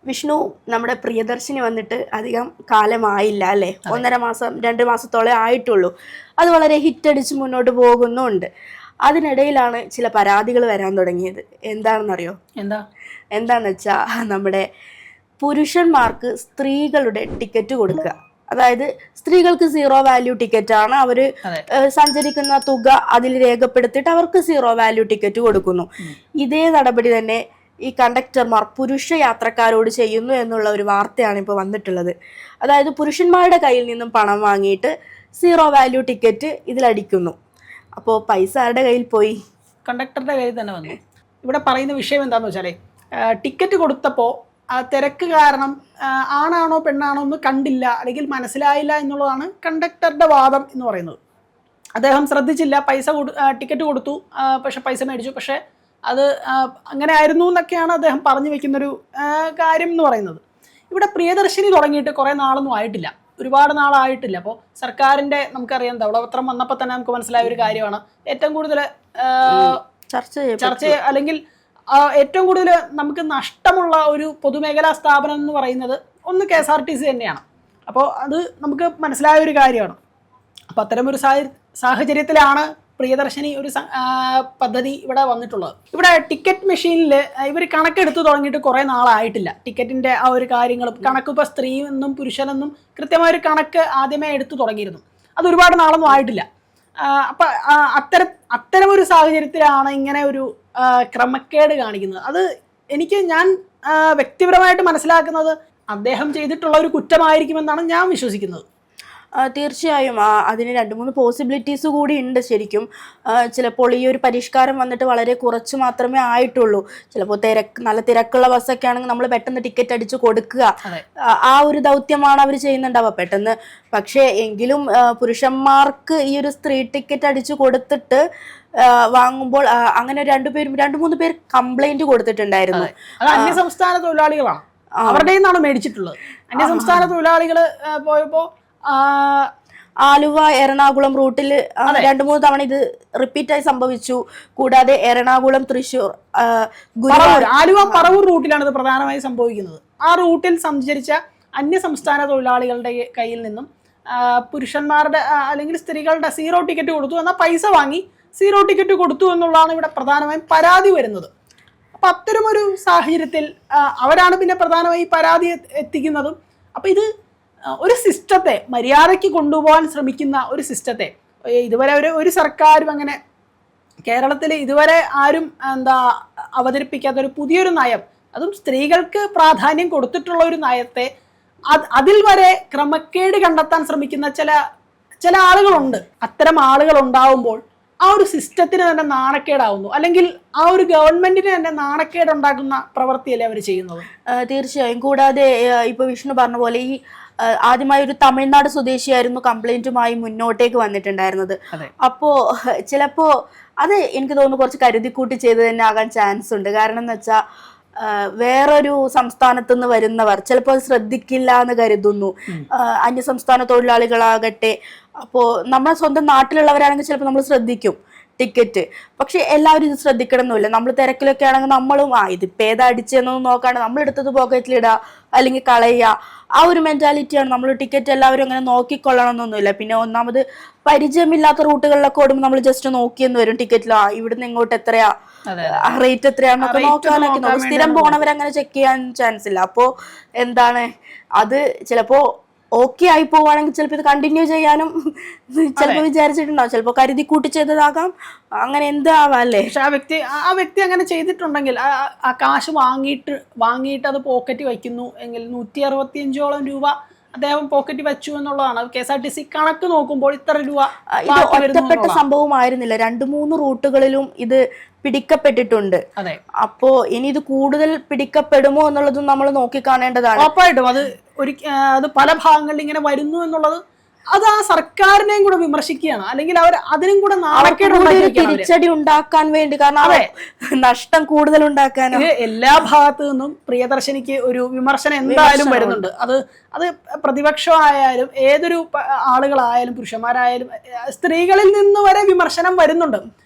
വിഷ്ണു, നമ്മുടെ പ്രിയദർശിനി വന്നിട്ട് അധികം കാലമായില്ല അല്ലേ? 1.5 മാസം 2 മാസത്തോളം ആയിട്ടുള്ളൂ. അത് വളരെ ഹിറ്റടിച്ച് മുന്നോട്ട് പോകുന്നുണ്ട്. അതിനിടയിലാണ് ചില പരാതികൾ വരാൻ തുടങ്ങിയത്. എന്താണെന്നറിയോ? എന്താന്ന് വെച്ചാൽ നമ്മുടെ പുരുഷന്മാർക്ക് സ്ത്രീകളുടെ ടിക്കറ്റ് കൊടുക്കുക. അതായത് സ്ത്രീകൾക്ക് 0 വാല്യൂ ടിക്കറ്റാണ്. അവർ സഞ്ചരിക്കുന്ന തുക അതിൽ രേഖപ്പെടുത്തിയിട്ട് അവർക്ക് 0 വാല്യൂ ടിക്കറ്റ് കൊടുക്കുന്നു. ഇതേ നടപടി തന്നെ ഈ കണ്ടക്ടർമാർ പുരുഷ യാത്രക്കാരോട് ചെയ്യുന്നു എന്നുള്ള ഒരു വാർത്തയാണ് ഇപ്പോൾ വന്നിട്ടുള്ളത്. അതായത് പുരുഷന്മാരുടെ കയ്യിൽ നിന്നും പണം വാങ്ങിയിട്ട് 0 വാല്യൂ ടിക്കറ്റ് ഇതിലടിക്കുന്നു. അപ്പോൾ പൈസ ആരുടെ കയ്യിൽ പോയി? കണ്ടക്ടറുടെ കയ്യിൽ തന്നെ വന്നു. ഇവിടെ പറയുന്ന വിഷയം എന്താണെന്ന് വെച്ചാൽ, ടിക്കറ്റ് കൊടുത്തപ്പോൾ തിരക്ക് കാരണം ആണാണോ പെണ്ണാണോ എന്ന് കണ്ടില്ല, അല്ലെങ്കിൽ മനസ്സിലായില്ല എന്നുള്ളതാണ് കണ്ടക്ടറുടെ വാദം എന്ന് പറയുന്നത്. അദ്ദേഹം ശ്രദ്ധിച്ചില്ല, ടിക്കറ്റ് കൊടുത്തു, പക്ഷെ പൈസ മേടിച്ചു, പക്ഷേ അത് അങ്ങനെ ആയിരുന്നു എന്നൊക്കെയാണ് അദ്ദേഹം പറഞ്ഞു വെക്കുന്നൊരു കാര്യം എന്ന് പറയുന്നത്. ഇവിടെ പ്രിയദർശിനി തുടങ്ങിയിട്ട് കുറേ നാളൊന്നും ആയിട്ടില്ല, ഒരുപാട് നാളായിട്ടില്ല. അപ്പോൾ നമുക്കറിയാം, ധവളപത്രം വന്നപ്പോൾ തന്നെ നമുക്ക് മനസ്സിലായ ഒരു കാര്യമാണ്, ഏറ്റവും കൂടുതൽ ചർച്ച അല്ലെങ്കിൽ ഏറ്റവും കൂടുതൽ നമുക്ക് നഷ്ടമുള്ള ഒരു പൊതുമേഖലാ സ്ഥാപനം എന്ന് പറയുന്നത് ഒന്ന് KSRTC തന്നെയാണ്. അപ്പോൾ അത് നമുക്ക് മനസ്സിലായ ഒരു കാര്യമാണ്. അപ്പോൾ അത്തരമൊരു സാഹചര്യത്തിലാണ് പ്രിയദർശിനി ഒരു പദ്ധതി ഇവിടെ വന്നിട്ടുള്ളത്. ഇവിടെ ടിക്കറ്റ് മെഷീനിൽ ഇവർ കണക്കെടുത്ത് തുടങ്ങിയിട്ട് കുറേ നാളായിട്ടില്ല. ടിക്കറ്റിൻ്റെ ആ ഒരു കാര്യങ്ങളും കണക്ക്, ഇപ്പോൾ സ്ത്രീ എന്നും പുരുഷനെന്നും കൃത്യമായൊരു കണക്ക് ആദ്യമേ എടുത്തു തുടങ്ങിയിരുന്നു. അത് ഒരുപാട് നാളൊന്നും ആയിട്ടില്ല. അപ്പം അത്തരമൊരു സാഹചര്യത്തിലാണ് ഇങ്ങനെ ഒരു ക്രമക്കേട് കാണിക്കുന്നത്. അത് ഞാൻ വ്യക്തിപരമായിട്ട് മനസ്സിലാക്കുന്നത് അദ്ദേഹം ചെയ്തിട്ടുള്ള ഒരു കുറ്റമായിരിക്കുമെന്നാണ് ഞാൻ വിശ്വസിക്കുന്നത്. തീർച്ചയായും അതിന് 2-3 പോസിബിലിറ്റീസ് കൂടി ഉണ്ട്. ശരിക്കും ചിലപ്പോൾ ഈ ഒരു പരിഷ്കാരം വന്നിട്ട് വളരെ കുറച്ച് മാത്രമേ ആയിട്ടുള്ളൂ. ചിലപ്പോൾ നല്ല തിരക്കുള്ള ബസ്സൊക്കെ ആണെങ്കിൽ നമ്മൾ പെട്ടെന്ന് ടിക്കറ്റ് അടിച്ച് കൊടുക്കുക, ആ ഒരു ദൗത്യമാണ് അവർ ചെയ്യുന്നുണ്ടാവുക പെട്ടെന്ന്. പക്ഷേ എങ്കിലും പുരുഷന്മാർക്ക് ഈ ഒരു സ്ത്രീ ടിക്കറ്റ് അടിച്ച് കൊടുത്തിട്ട് വാങ്ങുമ്പോൾ അങ്ങനെ 2-3 പേർ കംപ്ലൈന്റ് കൊടുത്തിട്ടുണ്ടായിരുന്നു. അന്യസംസ്ഥാന തൊഴിലാളികളാണ്, അവരുടെ നിന്നാണ് മേടിച്ചിട്ടുള്ളത്. അന്യസംസ്ഥാന തൊഴിലാളികൾ പോയപ്പോ ആലുവ എറണാകുളം റൂട്ടിൽ 2-3 തവണ ഇത് റിപ്പീറ്റായി സംഭവിച്ചു. കൂടാതെ എറണാകുളം, തൃശ്ശൂർ, ആലുവ പറവൂർ റൂട്ടിലാണ് ഇത് പ്രധാനമായും സംഭവിക്കുന്നത്. ആ റൂട്ടിൽ സഞ്ചരിച്ച അന്യസംസ്ഥാന തൊഴിലാളികളുടെ കയ്യിൽ നിന്നും പുരുഷന്മാരുടെ അല്ലെങ്കിൽ സ്ത്രീകളുടെ 0 ടിക്കറ്റ് കൊടുത്തു, എന്നാൽ പൈസ വാങ്ങി 0 ടിക്കറ്റ് കൊടുത്തു എന്നുള്ളതാണ് ഇവിടെ പ്രധാനമായും പരാതി വരുന്നത്. അപ്പം അത്തരമൊരു സാഹചര്യത്തിൽ അവരാണ് പിന്നെ പ്രധാനമായി പരാതി എത്തിക്കുന്നതും. അപ്പം ഇത് ഒരു സിസ്റ്റത്തെ മര്യാദയ്ക്ക് കൊണ്ടുപോകാൻ ശ്രമിക്കുന്ന ഒരു സിസ്റ്റത്തെ ഇതുവരെ ഒരു സർക്കാരും അങ്ങനെ കേരളത്തിൽ ഇതുവരെ ആരും അവതരിപ്പിക്കാത്ത ഒരു പുതിയൊരു നയം, അതും സ്ത്രീകൾക്ക് പ്രാധാന്യം കൊടുത്തിട്ടുള്ള ഒരു നയത്തെ അതിൽ വരെ ക്രമക്കേട് കണ്ടെത്താൻ ശ്രമിക്കുന്ന ചില ആളുകളുണ്ട്. അത്തരം ആളുകൾ ഉണ്ടാവുമ്പോൾ ആ ഒരു സിസ്റ്റത്തിന് തന്നെ നാണക്കേടാവുന്നു, അല്ലെങ്കിൽ ആ ഒരു ഗവൺമെന്റിന് തന്നെ നാണക്കേടുണ്ടാക്കുന്ന പ്രവൃത്തിയല്ലേ അവർ ചെയ്യുന്നത്. തീർച്ചയായും. കൂടാതെ ഇപ്പൊ വിഷ്ണു പറഞ്ഞ പോലെ ഈ ആദ്യമായി ഒരു തമിഴ്നാട് സ്വദേശിയായിരുന്നു കംപ്ലൈന്റുമായി മുന്നോട്ടേക്ക് വന്നിട്ടുണ്ടായിരുന്നത്. അപ്പോ ചിലപ്പോ അത് എനിക്ക് തോന്നുന്നു കുറച്ച് കരുതിക്കൂട്ടി ചെയ്ത് തന്നെ ആകാൻ ചാൻസ് ഉണ്ട്. കാരണം എന്ന് വെച്ചാൽ വേറൊരു സംസ്ഥാനത്ത് നിന്ന് വരുന്നവർ ചിലപ്പോൾ ശ്രദ്ധിക്കില്ല എന്ന് കരുതുന്നു, അന്യസംസ്ഥാന തൊഴിലാളികളാകട്ടെ. അപ്പോൾ നമ്മുടെ സ്വന്തം നാട്ടിലുള്ളവരാണെങ്കിൽ ചിലപ്പോൾ നമ്മൾ ശ്രദ്ധിക്കും ടിക്കറ്റ്. പക്ഷെ എല്ലാവരും ഇത് ശ്രദ്ധിക്കണമെന്നില്ല. നമ്മൾ തിരക്കിലൊക്കെ ആണെങ്കിൽ നമ്മളും ഇതിപ്പോൾ ഏതാ അടിച്ചെന്നൊന്നും നോക്കാണ്ട് നമ്മൾ എടുത്തത് പോക്കറ്റിലിടുക അല്ലെങ്കിൽ കളയുക, ആ ഒരു മെന്റാലിറ്റിയാണ്. നമ്മൾ ടിക്കറ്റ് എല്ലാവരും അങ്ങനെ നോക്കിക്കൊള്ളണം എന്നൊന്നുമില്ല. പിന്നെ ഒന്നാമത് പരിചയമില്ലാത്ത റൂട്ടുകളിലൊക്കെ ഓടുമ്പോൾ നമ്മൾ ജസ്റ്റ് നോക്കിയെന്ന് വരും ടിക്കറ്റിൽ ഇവിടുന്ന് ഇങ്ങോട്ട് എത്രയാ, റേറ്റ് എത്രയാന്നൊക്കെ നോക്കാനൊക്കെ നോക്കും. സ്ഥിരം പോണവരങ്ങനെ ചെക്ക് ചെയ്യാൻ ചാൻസ് ഇല്ല. അപ്പോ അത് ചിലപ്പോ ഓക്കെ ആയി പോവാണെങ്കിൽ ചിലപ്പോൾ ഇത് കണ്ടിന്യൂ ചെയ്യാനും ചിലപ്പോൾ വിചാരിച്ചിട്ടുണ്ടാവും, ചിലപ്പോൾ കരുതി കൂട്ടി ചെയ്തതാകാം, അങ്ങനെ എന്താവാം അല്ലേ. പക്ഷെ ആ വ്യക്തി അങ്ങനെ ചെയ്തിട്ടുണ്ടെങ്കിൽ ആ കാശ് വാങ്ങിയിട്ട് അത് പോക്കറ്റ് വയ്ക്കുന്നു എങ്കിൽ 165ഓളം രൂപ അദ്ദേഹം പോക്കറ്റ് വെച്ചു എന്നുള്ളതാണ്. KSRTC കണക്ക് നോക്കുമ്പോൾ ഇത്ര രൂപ. ഇത് ഒറ്റപ്പെട്ട സംഭവമായിരുന്നില്ല, 2-3 റൂട്ടുകളിലും ഇത് പിടിക്കപ്പെട്ടിട്ടുണ്ട്. അപ്പോ ഇനി ഇത് കൂടുതൽ പിടിക്കപ്പെടുമോ എന്നുള്ളതും നമ്മൾ നോക്കിക്കാണേണ്ടതാണ്. ഉറപ്പായിട്ടും അത് പല ഭാഗങ്ങളിൽ ഇങ്ങനെ വരുന്നു എന്നുള്ളത് അത് ആ സർക്കാരിനെയും കൂടെ വിമർശിക്കുകയാണ്, അല്ലെങ്കിൽ അവർ അതിനും കൂടെ തിരിച്ചടി ഉണ്ടാക്കാൻ വേണ്ടി. കാരണം നഷ്ടം കൂടുതൽ ഉണ്ടാക്കാൻ എല്ലാ ഭാഗത്തു നിന്നും പ്രിയദർശിനിക്ക് ഒരു വിമർശനം എന്തായാലും വരുന്നുണ്ട്. അത് പ്രതിപക്ഷമായാലും ഏതൊരു ആളുകളായാലും പുരുഷന്മാരായാലും സ്ത്രീകളിൽ നിന്ന് വരെ വിമർശനം വരുന്നുണ്ട്,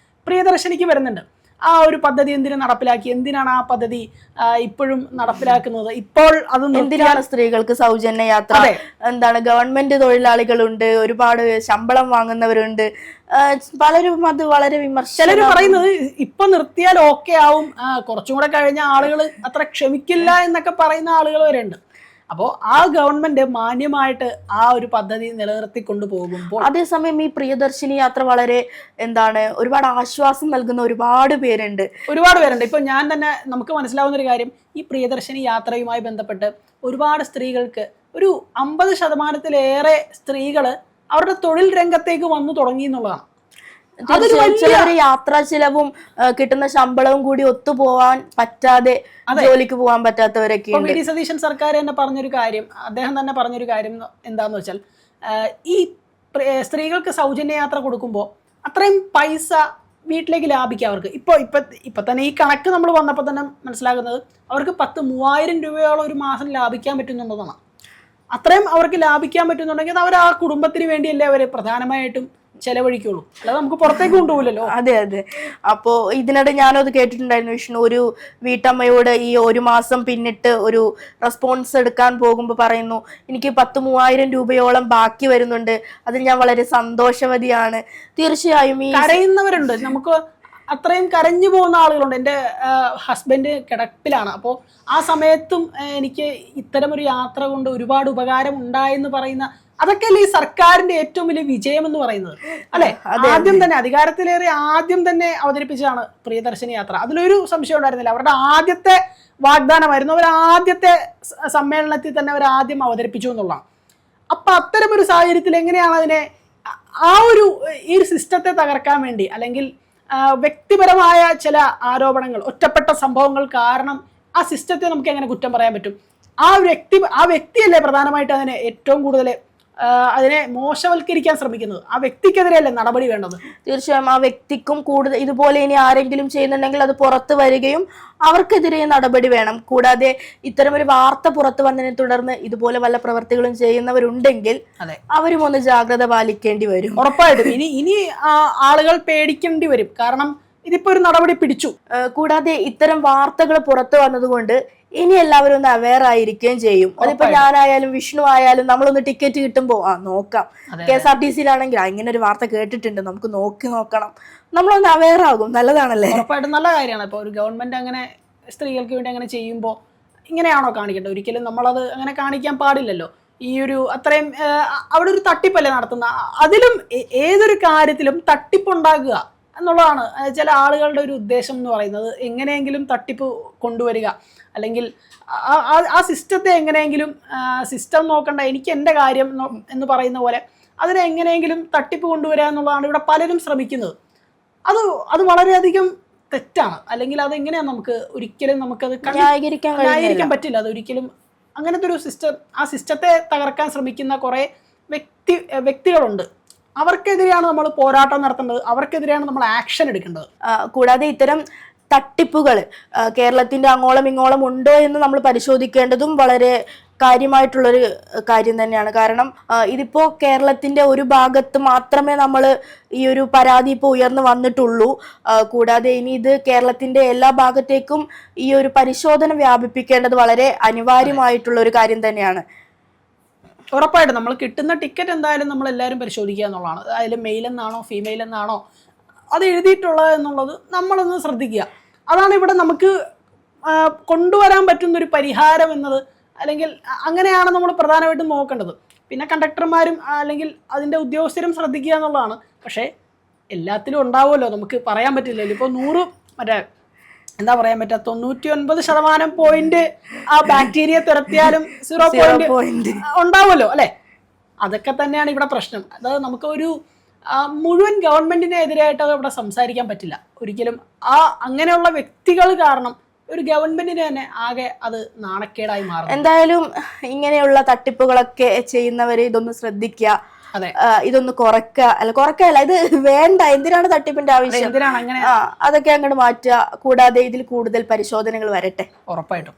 പ്രിയദർശിനിക്ക് വരുന്നുണ്ട്. ആ ഒരു പദ്ധതി എന്തിനു നടപ്പിലാക്കി, എന്തിനാണ് ആ പദ്ധതി ഇപ്പോഴും നടപ്പിലാക്കുന്നത്? ഇപ്പോൾ അത് എന്തിനാണ് സ്ത്രീകൾക്ക് സൗജന്യ യാത്ര? എന്താണ്, ഗവൺമെന്റ് തൊഴിലാളികളുണ്ട്, ഒരുപാട് ശമ്പളം വാങ്ങുന്നവരുണ്ട്, പലരും അത് വളരെ ചിലര് പറയുന്നത് ഇപ്പൊ നിർത്തിയാൽ ഓക്കെ ആവും, കുറച്ചും കൂടെ കഴിഞ്ഞ ആളുകൾ അത്ര ക്ഷമിക്കില്ല എന്നൊക്കെ പറയുന്ന ആളുകൾ വരെ ഉണ്ട്. അപ്പോൾ ആ ഗവൺമെന്റ് മാന്യമായിട്ട് ആ ഒരു പദ്ധതി നിലനിർത്തി കൊണ്ടുപോകുമ്പോൾ, അതേസമയം ഈ പ്രിയദർശിനി യാത്ര വളരെ ഒരുപാട് ആശ്വാസം നൽകുന്ന ഒരുപാട് പേരുണ്ട്. ഇപ്പൊ ഞാൻ തന്നെ നമുക്ക് മനസ്സിലാവുന്ന ഒരു കാര്യം, ഈ പ്രിയദർശിനി യാത്രയുമായി ബന്ധപ്പെട്ട് ഒരുപാട് സ്ത്രീകൾക്ക്, ഒരു 50% സ്ത്രീകള് അവരുടെ തൊഴിൽ രംഗത്തേക്ക് വന്നു തുടങ്ങി എന്നുള്ളതാണ്. ചിലവര് യാത്രാ ചിലവും കിട്ടുന്ന ശമ്പളവും കൂടി ഒത്തുപോവാൻ പറ്റാതെ ജോലിക്ക് പോകാൻ പറ്റാത്തവരൊക്കെ. വി.ഡി. സതീശൻ സർക്കാർ തന്നെ പറഞ്ഞൊരു കാര്യം, അദ്ദേഹം തന്നെ പറഞ്ഞൊരു കാര്യം എന്താന്ന് വെച്ചാൽ, ഈ സ്ത്രീകൾക്ക് സൗജന്യ യാത്ര കൊടുക്കുമ്പോൾ അത്രയും പൈസ വീട്ടിലേക്ക് ലാഭിക്കാം അവർക്ക്. ഇപ്പൊ തന്നെ ഈ കണക്ക് നമ്മൾ വന്നപ്പോൾ തന്നെ മനസ്സിലാകുന്നത് അവർക്ക് 10,000 രൂപയോളം ഒരു മാസം ലാഭിക്കാൻ പറ്റുന്നുണ്ടെന്നാണ്. അത്രയും അവർക്ക് ലാഭിക്കാൻ പറ്റുന്നുണ്ടെങ്കിൽ അവർ ആ കുടുംബത്തിന് വേണ്ടിയല്ലേ അവർ പ്രധാനമായിട്ടും ചെലവഴിക്കുള്ളൂ, അല്ലാതെ നമുക്ക് പുറത്തേക്ക് കൊണ്ടുപോകില്ലല്ലോ. അതെ. അപ്പോ ഇതിനിടെ ഞാനത് കേട്ടിട്ടുണ്ടായിരുന്നു വിഷ്ണു, ഒരു വീട്ടമ്മയോട് ഈ ഒരു മാസം പിന്നിട്ട് ഒരു റെസ്പോൺസ് എടുക്കാൻ പോകുമ്പോൾ പറയുന്നു, എനിക്ക് 10,000 രൂപയോളം ബാക്കി വരുന്നുണ്ട്, അതിൽ ഞാൻ വളരെ സന്തോഷവതിയാണ്. തീർച്ചയായും ഈ കരയുന്നവരുണ്ട്, നമുക്ക് അത്രയും കരഞ്ഞു പോകുന്ന ആളുകളുണ്ട്. എൻ്റെ ഹസ്ബൻഡ് കിടപ്പിലാണ്, അപ്പോൾ ആ സമയത്തും എനിക്ക് ഇത്തരമൊരു യാത്ര കൊണ്ട് ഒരുപാട് ഉപകാരം ഉണ്ടായെന്ന് പറയുന്ന, അതൊക്കെയല്ലേ ഈ സർക്കാരിന്റെ ഏറ്റവും വലിയ വിജയം എന്ന് പറയുന്നത്, അല്ലെ? ആദ്യം തന്നെ അധികാരത്തിലേറെ ആദ്യം തന്നെ അവതരിപ്പിച്ചതാണ് പ്രിയദർശിനി യാത്ര. അതിലൊരു സംശയം ഉണ്ടായിരുന്നില്ല. അവരുടെ ആദ്യത്തെ വാഗ്ദാനമായിരുന്നു, അവർ ആദ്യത്തെ സമ്മേളനത്തിൽ തന്നെ അവർ ആദ്യം അവതരിപ്പിച്ചു എന്നുള്ളതാണ്. അപ്പൊ അത്തരമൊരു സാഹചര്യത്തിൽ എങ്ങനെയാണ് അതിനെ ഈ ഒരു സിസ്റ്റത്തെ തകർക്കാൻ വേണ്ടി, അല്ലെങ്കിൽ വ്യക്തിപരമായ ചില ആരോപണങ്ങൾ, ഒറ്റപ്പെട്ട സംഭവങ്ങൾ കാരണം ആ സിസ്റ്റത്തെ നമുക്ക് എങ്ങനെ കുറ്റം പറയാൻ പറ്റും? ആ വ്യക്തിയല്ലേ പ്രധാനമായിട്ട് അതിനെ ഏറ്റവും കൂടുതൽ അതിനെ മോശവൽക്കരിക്കാൻ ശ്രമിക്കുന്നത്. ആ വ്യക്തിക്കെതിരെയല്ലേ നടപടി വേണ്ടത്? തീർച്ചയായും ആ വ്യക്തിക്കും കൂടുതൽ ഇതുപോലെ ഇനി ആരെങ്കിലും ചെയ്യുന്നുണ്ടെങ്കിൽ അത് പുറത്തു വരികയും അവർക്കെതിരെ നടപടി വേണം. കൂടാതെ ഇത്തരമൊരു വാർത്ത പുറത്തു വന്നതിനെ തുടർന്ന് ഇതുപോലെ വല്ല പ്രവർത്തികളും ചെയ്യുന്നവരുണ്ടെങ്കിൽ അവരും ഒന്ന് ജാഗ്രത പാലിക്കേണ്ടി വരും. ഉറപ്പായിട്ടും ഇനി ആളുകൾ പേടിക്കേണ്ടി വരും. കാരണം ഇതിപ്പോ ഒരു നടപടി പിടിച്ചു. കൂടാതെ ഇത്തരം വാർത്തകൾ പുറത്തു വന്നതുകൊണ്ട് ഇനി എല്ലാവരും ഒന്ന് അവെയർ ആയിരിക്കുകയും ചെയ്യും. അതിപ്പോ ഞാനായാലും വിഷ്ണു ആയാലും നമ്മളൊന്ന് ടിക്കറ്റ് കിട്ടുമ്പോ നോക്കാം, KSRTC-യിലാണെങ്കിൽ ഇങ്ങനെ ഒരു വാർത്ത കേട്ടിട്ടുണ്ട്, നമുക്ക് നോക്കണം, നമ്മളൊന്ന് അവെയർ ആകും. നല്ലതാണല്ലേ? ഉറപ്പായിട്ടും നല്ല കാര്യമാണ്. ഇപ്പൊ ഒരു ഗവൺമെന്റ് അങ്ങനെ സ്ത്രീകൾക്ക് വേണ്ടി അങ്ങനെ ചെയ്യുമ്പോൾ ഇങ്ങനെയാണോ കാണിക്കേണ്ടത്? ഒരിക്കലും നമ്മളത് അങ്ങനെ കാണിക്കാൻ പാടില്ലല്ലോ. ഈ ഒരു അത്രയും അവിടെ ഒരു തട്ടിപ്പല്ലേ നടത്തുന്ന, അതിലും ഏതൊരു കാര്യത്തിലും തട്ടിപ്പുണ്ടാകുക എന്നുള്ളതാണ് ചില ആളുകളുടെ ഒരു ഉദ്ദേശം എന്ന് പറയുന്നത്. എങ്ങനെയെങ്കിലും തട്ടിപ്പ് കൊണ്ടുവരിക, അല്ലെങ്കിൽ ആ സിസ്റ്റത്തെ എങ്ങനെയെങ്കിലും, സിസ്റ്റം നോക്കണ്ട, എനിക്ക് എൻ്റെ കാര്യം എന്ന് പറയുന്ന പോലെ അതിനെ എങ്ങനെയെങ്കിലും തട്ടിപ്പ് കൊണ്ടുവരിക എന്നുള്ളതാണ് ഇവിടെ പലരും ശ്രമിക്കുന്നത്. അത് വളരെയധികം തെറ്റാണ്. അല്ലെങ്കിൽ അതെങ്ങനെയാണ് ഒരിക്കലും നമുക്കത് ന്യായീകരിക്കാൻ പറ്റില്ല. അതൊരിക്കലും അങ്ങനത്തെ ഒരു സിസ്റ്റം, ആ സിസ്റ്റത്തെ തകർക്കാൻ ശ്രമിക്കുന്ന കുറേ വ്യക്തികളുണ്ട്. അവർക്കെതിരെയാണ് നമ്മൾ പോരാട്ടം നടത്തേണ്ടത്, അവർക്കെതിരെയാണ് നമ്മൾ ആക്ഷൻ എടുക്കേണ്ടത്. കൂടാതെ ഇത്തരം തട്ടിപ്പുകൾ കേരളത്തിന്റെ അങ്ങോളം ഇങ്ങോളം ഉണ്ടോ എന്ന് നമ്മൾ പരിശോധിക്കേണ്ടതും വളരെ കാര്യമായിട്ടുള്ളൊരു കാര്യം തന്നെയാണ്. കാരണം ഇതിപ്പോ കേരളത്തിന്റെ ഒരു ഭാഗത്ത് മാത്രമേ നമ്മൾ ഈ ഒരു പരാതി ഇപ്പോൾ ഉയർന്നു വന്നിട്ടുള്ളൂ. കൂടാതെ ഇനി ഇത് കേരളത്തിന്റെ എല്ലാ ഭാഗത്തേക്കും ഈ ഒരു പരിശോധന വ്യാപിപ്പിക്കേണ്ടത് വളരെ അനിവാര്യമായിട്ടുള്ള ഒരു കാര്യം തന്നെയാണ്. ഉറപ്പായിട്ടും നമ്മൾ കിട്ടുന്ന ടിക്കറ്റ് എന്തായാലും നമ്മൾ എല്ലാവരും പരിശോധിക്കുക എന്നുള്ളതാണ്. അതിൽ മെയിൽ എന്നാണോ ഫീമെയിൽ എന്നാണോ അത് എഴുതിയിട്ടുള്ളത് എന്നുള്ളത് നമ്മളൊന്ന് ശ്രദ്ധിക്കുക. അതാണ് ഇവിടെ നമുക്ക് കൊണ്ടുവരാൻ പറ്റുന്നൊരു പരിഹാരം എന്നത്, അല്ലെങ്കിൽ അങ്ങനെയാണ് നമ്മൾ പ്രധാനമായിട്ടും നോക്കേണ്ടത്. പിന്നെ കണ്ടക്ടർമാരും അല്ലെങ്കിൽ അതിൻ്റെ ഉദ്യോഗസ്ഥരും ശ്രദ്ധിക്കുക എന്നുള്ളതാണ്. പക്ഷേ എല്ലാത്തിലും ഉണ്ടാവുമല്ലോ, നമുക്ക് പറയാൻ പറ്റില്ലല്ലോ. ഇപ്പോൾ 100 എന്താ പറയാൻ പറ്റുക, 99% പോയിന്റ് ആ ബാക്ടീരിയ തുരത്തിയാലും 0 പോയിന്റ് ഉണ്ടാവുമല്ലോ, അല്ലെ? അതൊക്കെ തന്നെയാണ് ഇവിടെ പ്രശ്നം. അതായത് നമുക്ക് ഒരു മുഴുവൻ ഗവൺമെന്റിനെ എതിരായിട്ട് അത് ഇവിടെ സംസാരിക്കാൻ പറ്റില്ല ഒരിക്കലും. അങ്ങനെയുള്ള വ്യക്തികൾ കാരണം ഒരു ഗവൺമെന്റിന് തന്നെ ആകെ അത് നാണക്കേടായി മാറും. എന്തായാലും ഇങ്ങനെയുള്ള തട്ടിപ്പുകളൊക്കെ ചെയ്യുന്നവര് ഇതൊന്ന് ശ്രദ്ധിക്കുക, ഇതൊന്ന് കുറക്കല്ല, ഇത് വേണ്ട. എന്തിനാണ് തട്ടിപ്പിന്റെ ആവശ്യം? അതൊക്കെ അങ്ങോട്ട് മാറ്റുക. കൂടാതെ ഇതിൽ കൂടുതൽ പരിശോധനകൾ വരട്ടെ. ഉറപ്പായിട്ടും.